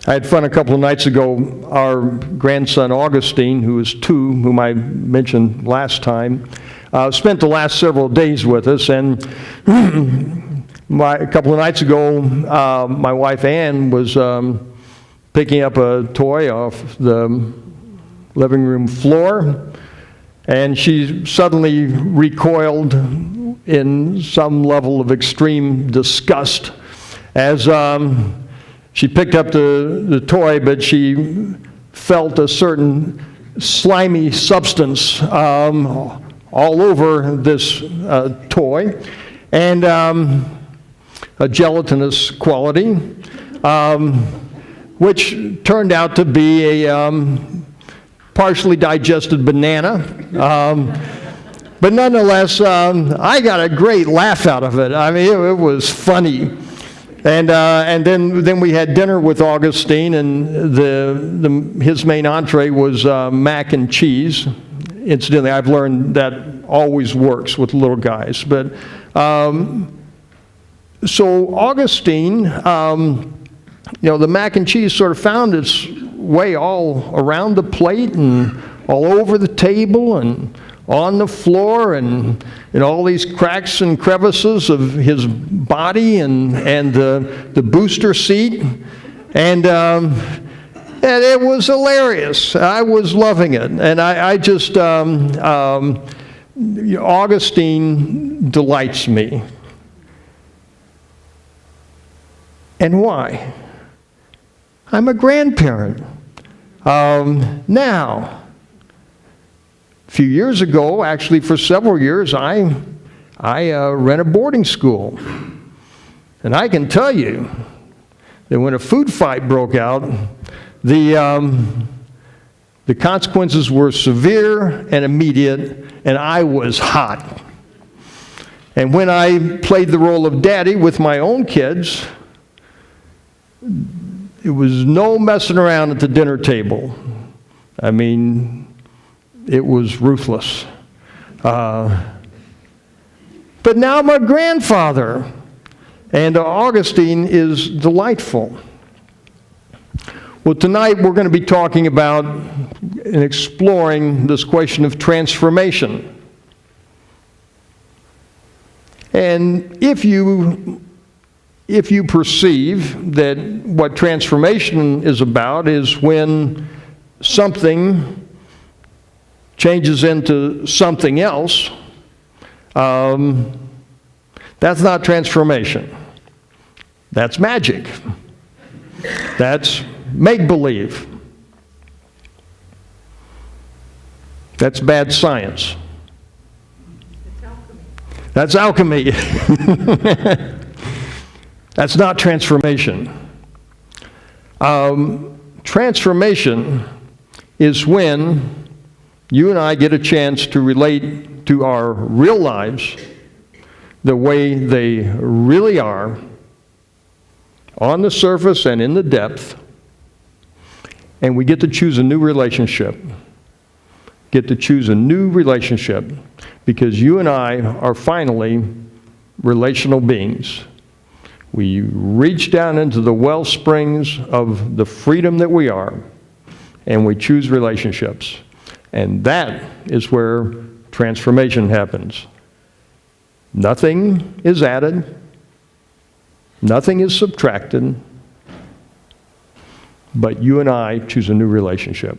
I had fun a couple of nights ago. Our grandson Augustine, who is 2, whom I mentioned last time, spent the last several days with us. And a couple of nights ago, my wife Ann was picking up a toy off the living room floor, and she suddenly recoiled in some level of extreme disgust as she picked up the toy, but she felt a certain slimy substance all over this toy, and a gelatinous quality, which turned out to be a partially digested banana. But nonetheless, I got a great laugh out of it. I mean, it was funny. And then we had dinner with Augustine, and his main entree was mac and cheese. Incidentally, I've learned that always works with little guys. But so Augustine, the mac and cheese sort of found its way all around the plate and all over the table and on the floor and in all these cracks and crevices of his body and the booster seat. And it was hilarious. I was loving it. And I just, Augustine delights me. And why? I'm a grandparent. Now, a few years ago, actually for several years, I ran a boarding school. And I can tell you that when a food fight broke out, the consequences were severe and immediate, and I was hot. And when I played the role of daddy with my own kids, it was no messing around at the dinner table. I mean, it was ruthless. But now I'm a grandfather, and Augustine is delightful. Well, tonight we're going to be talking about and exploring this question of transformation. And if you perceive that what transformation is about is when something changes into something else, that's not transformation. That's magic. That's make-believe. That's bad science. That's alchemy. That's not transformation. Transformation is when you and I get a chance to relate to our real lives the way they really are, on the surface and in the depth, and we get to choose a new relationship. Get to choose a new relationship because you and I are finally relational beings. We reach down into the well springs of the freedom that we are, and we choose relationships. And that is where transformation happens. Nothing is added. Nothing is subtracted. But you and I choose a new relationship.